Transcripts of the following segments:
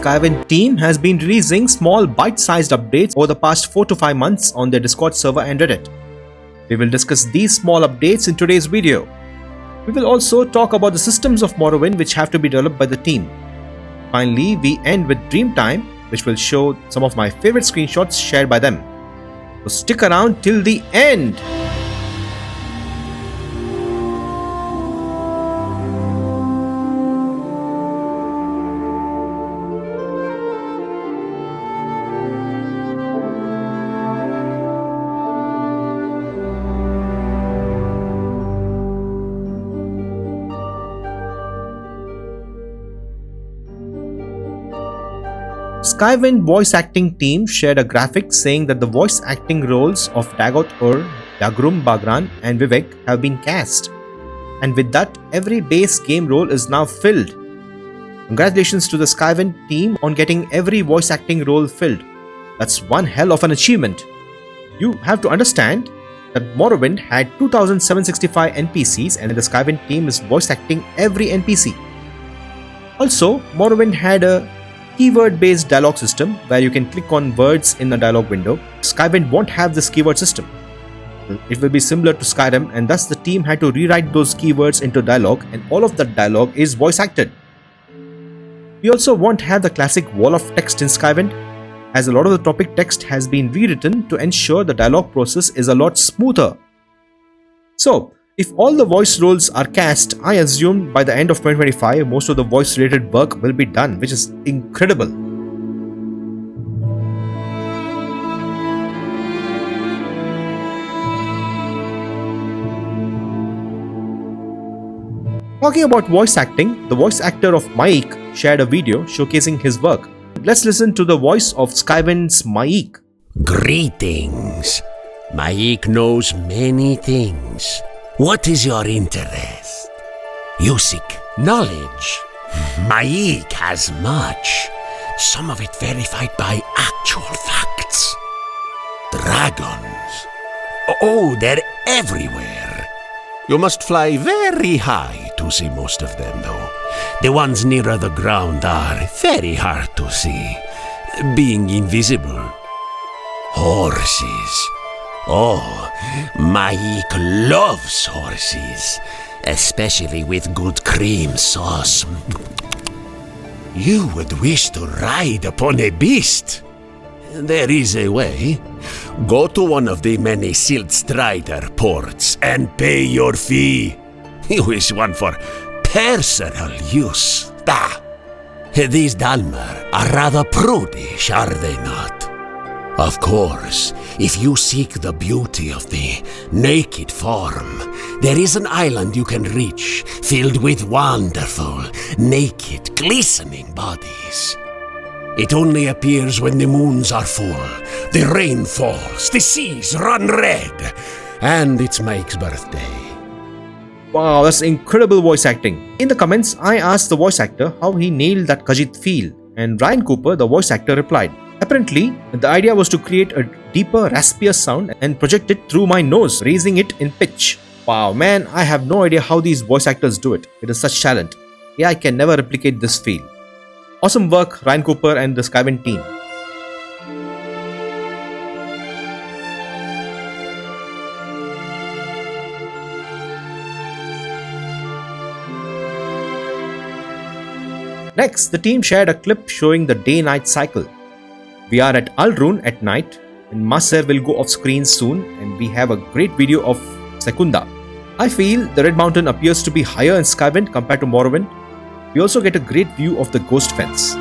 Skywind team has been releasing small bite-sized updates over the past 4 to 5 months on their Discord server and Reddit. We will discuss these small updates in today's video. We will also talk about the systems of Morrowind which have to be developed by the team. Finally, we end with Dreamtime, which will show some of my favorite screenshots shared by them. So stick around till the end! Skywind voice acting team shared a graphic saying that the voice acting roles of Dagot Ur, Dagrum Bagran and Vivek have been cast. And with that, every base game role is now filled. Congratulations to the Skywind team on getting every voice acting role filled. That's one hell of an achievement. You have to understand that Morrowind had 2765 NPCs and the Skywind team is voice acting every NPC. Also, Morrowind had a keyword-based dialogue system where you can click on words in the dialogue window. Skywind won't have this keyword system. It will be similar to Skyrim, and thus the team had to rewrite those keywords into dialogue, and all of that dialogue is voice acted. We also won't have the classic wall of text in Skywind, as a lot of the topic text has been rewritten to ensure the dialogue process is a lot smoother. So, if all the voice roles are cast, I assume by the end of 2025, most of the voice related work will be done, which is incredible. Talking about voice acting, the voice actor of Maik shared a video showcasing his work. Let's listen to the voice of Skywind's Maik. Greetings. Maik knows many things. What is your interest? You seek knowledge. Maik has much, some of it verified by actual facts. Dragons. Oh, they're everywhere. You must fly very high to see most of them, though. The ones nearer the ground are very hard to see, being invisible. Horses. Oh, Maik loves horses, especially with good cream sauce. You would wish to ride upon a beast. There is a way. Go to one of the many Silt Strider ports and pay your fee. You wish one for personal use. These Dunmer are rather prudish, are they not? Of course, if you seek the beauty of the naked form, there is an island you can reach, filled with wonderful, naked, glistening bodies. It only appears when the moons are full, the rain falls, the seas run red, and it's Mike's birthday. Wow, that's incredible voice acting. In the comments, I asked the voice actor how he nailed that Khajiit feel, and Ryan Cooper, the voice actor, replied, "Apparently, the idea was to create a deeper, raspier sound and project it through my nose, raising it in pitch." Wow, man, I have no idea how these voice actors do it. It is such talent. Yeah, I can never replicate this feel. Awesome work, Ryan Cooper and the Skywind team. Next, the team shared a clip showing the day-night cycle. We are at Alrune at night, and Maser will go off screen soon, and we have a great video of Secunda. I feel the Red Mountain appears to be higher in Skywind compared to Morrowind. We also get a great view of the Ghost Fence.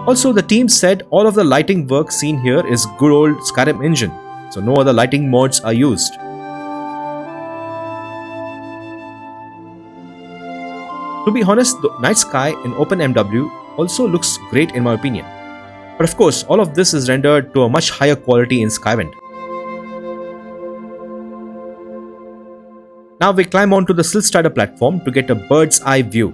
Also, the team said all of the lighting work seen here is good old Skyrim engine, so no other lighting mods are used. To be honest, the night sky in OpenMW also looks great in my opinion. But of course, all of this is rendered to a much higher quality in Skywind. Now we climb onto the Silt Strider platform to get a bird's eye view.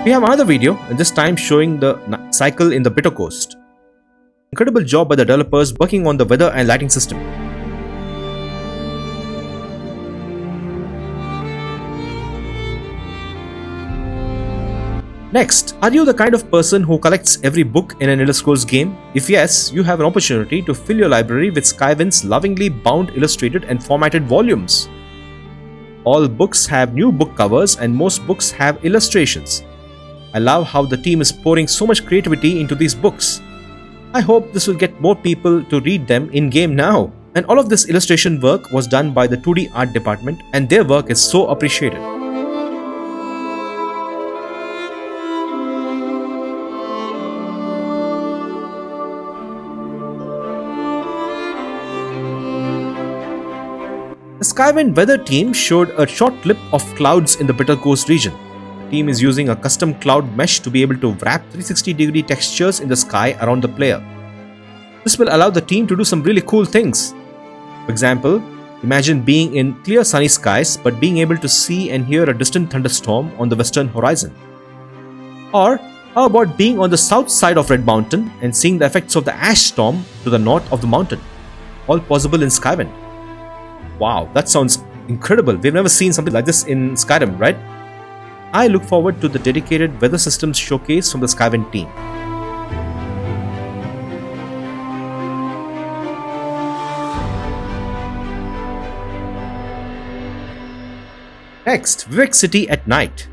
We have another video, and this time showing the cycle in the Bitter Coast. Incredible job by the developers working on the weather and lighting system. Next, are you the kind of person who collects every book in an Elder Scrolls game? If yes, you have an opportunity to fill your library with Skywind's lovingly bound, illustrated and formatted volumes. All books have new book covers and most books have illustrations. I love how the team is pouring so much creativity into these books. I hope this will get more people to read them in-game now. And all of this illustration work was done by the 2D art department, and their work is so appreciated. The Skywind weather team showed a short clip of clouds in the Bitter Coast region. The team is using a custom cloud mesh to be able to wrap 360-degree textures in the sky around the player. This will allow the team to do some really cool things. For example, imagine being in clear sunny skies but being able to see and hear a distant thunderstorm on the western horizon. Or how about being on the south side of Red Mountain and seeing the effects of the ash storm to the north of the mountain? All possible in Skywind. Wow, that sounds incredible. We've never seen something like this in Skyrim, right? I look forward to the dedicated weather systems showcase from the Skywind team. Next, Vivek City at night.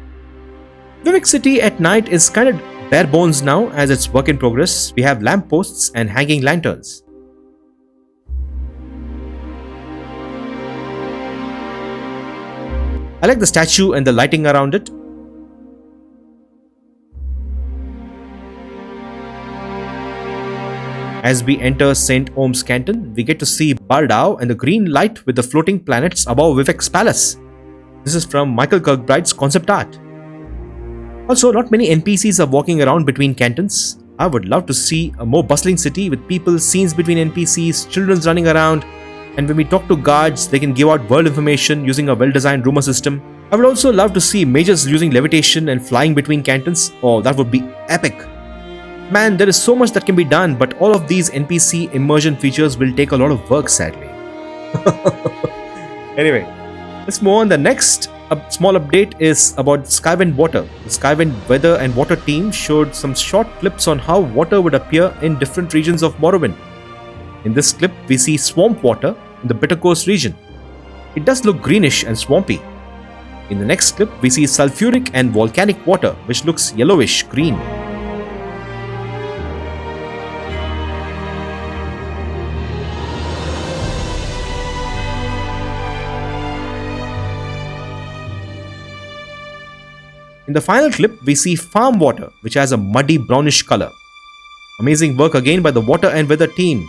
Vivek City at night is kind of bare bones now as it's work in progress. We have lampposts and hanging lanterns. I like the statue and the lighting around it. As we enter St. Ohm's Canton, we get to see Bardau and the green light with the floating planets above Vivek's palace. This is from Michael Kirkbride's concept art. Also, not many NPCs are walking around between cantons. I would love to see a more bustling city with people, scenes between NPCs, children running around, and when we talk to guards, they can give out world information using a well-designed rumor system. I would also love to see mages using levitation and flying between cantons. Oh, that would be epic. Man, there is so much that can be done, but all of these NPC immersion features will take a lot of work, sadly. Anyway, let's move on. The next small update is about Skywind Water. The Skywind Weather and Water team showed some short clips on how water would appear in different regions of Morrowind. In this clip, we see swamp water in the Bitter Coast region. It does look greenish and swampy. In the next clip, we see sulfuric and volcanic water, which looks yellowish green. In the final clip, we see farm water, which has a muddy brownish color. Amazing work again by the water and weather team.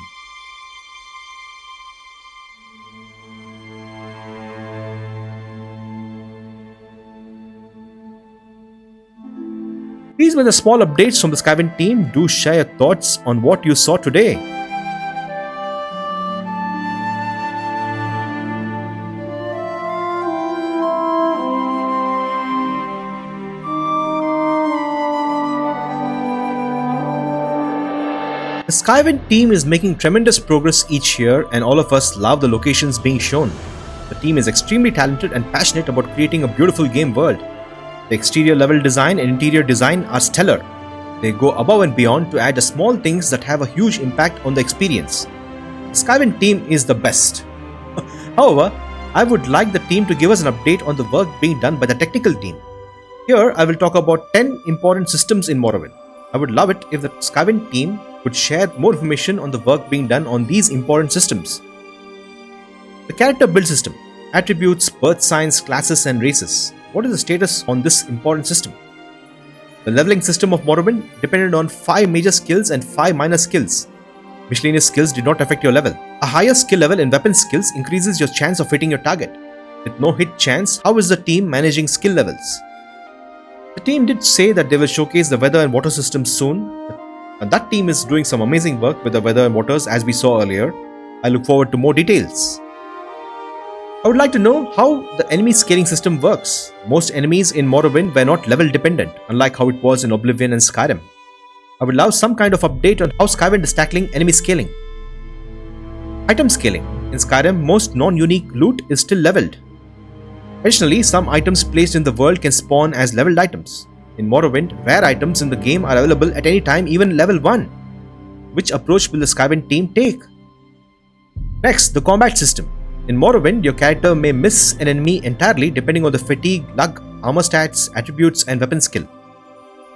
These were the small updates from the Skywind team. Do share your thoughts on what you saw today. The Skywind team is making tremendous progress each year, and all of us love the locations being shown. The team is extremely talented and passionate about creating a beautiful game world. The exterior level design and interior design are stellar. They go above and beyond to add the small things that have a huge impact on the experience. The Skywind team is the best. However, I would like the team to give us an update on the work being done by the technical team. Here, I will talk about 10 important systems in Morrowind. I would love it if the Skywind team would share more information on the work being done on these important systems. The character build system. Attributes, birth signs, classes and races. What is the status on this important system? The leveling system of Morrowind depended on 5 major skills and 5 minor skills. Miscellaneous skills did not affect your level. A higher skill level in weapon skills increases your chance of hitting your target. With no hit chance, how is the team managing skill levels? The team did say that they will showcase the weather and water systems soon, and that team is doing some amazing work with the weather and waters as we saw earlier. I look forward to more details. I would like to know how the enemy scaling system works. Most enemies in Morrowind were not level dependent, unlike how it was in Oblivion and Skyrim. I would love some kind of update on how Skywind is tackling enemy scaling. Item scaling. In Skyrim, most non-unique loot is still leveled. Additionally, some items placed in the world can spawn as leveled items. In Morrowind, rare items in the game are available at any time, even level 1. Which approach will the Skywind team take? Next, the combat system. In Morrowind, your character may miss an enemy entirely depending on the fatigue, luck, armor stats, attributes, and weapon skill.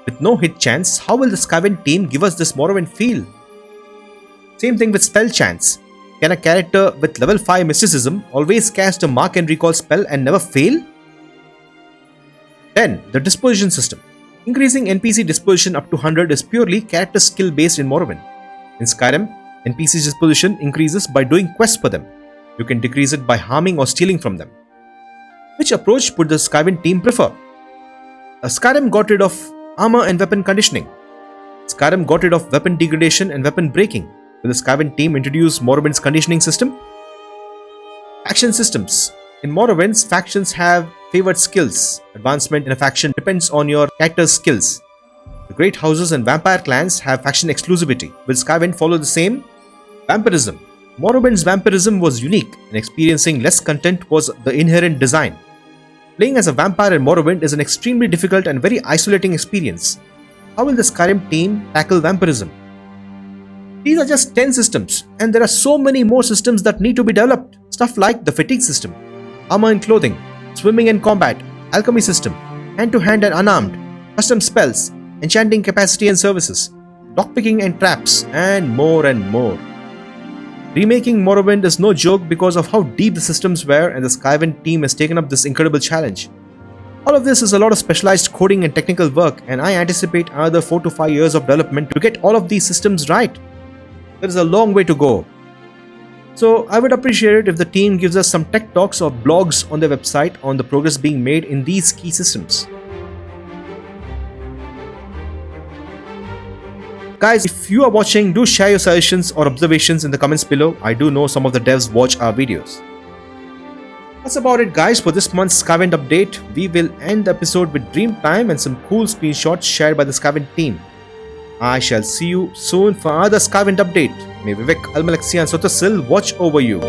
With no hit chance, how will the Skywind team give us this Morrowind feel? Same thing with spell chance. Can a character with level 5 mysticism always cast a mark and recall spell and never fail? Then, the disposition system. Increasing NPC disposition up to 100 is purely character skill based in Morrowind. In Skyrim, NPC's disposition increases by doing quests for them. You can decrease it by harming or stealing from them. Which approach would the Skywind team prefer? Skyrim got rid of armor and weapon conditioning. Skyrim got rid of weapon degradation and weapon breaking. Will the Skywind team introduce Morrowind's conditioning system? Faction systems. In Morrowind, factions have favored skills. Advancement in a faction depends on your character's skills. The Great Houses and Vampire clans have faction exclusivity. Will Skywind follow the same? Vampirism. Morrowind's vampirism was unique, and experiencing less content was the inherent design. Playing as a vampire in Morrowind is an extremely difficult and very isolating experience. How will the Skyrim team tackle vampirism? These are just 10 systems, and there are so many more systems that need to be developed. Stuff like the fatigue system, armor and clothing, swimming and combat, alchemy system, hand-to-hand and unarmed, custom spells, enchanting capacity and services, lockpicking and traps, and more and more. Remaking Morrowind is no joke because of how deep the systems were, and the Skywind team has taken up this incredible challenge. All of this is a lot of specialized coding and technical work, and I anticipate another 4 to 5 years of development to get all of these systems right. There is a long way to go. So I would appreciate it if the team gives us some tech talks or blogs on their website on the progress being made in these key systems. Guys, if you are watching, do share your suggestions or observations in the comments below. I do know some of the devs watch our videos. That's about it, guys, for this month's Skywind update. We will end the episode with Dreamtime and some cool screenshots shared by the Skywind team. I shall see you soon for another Skywind update. May Vivek, Almalexia and Sotasil watch over you.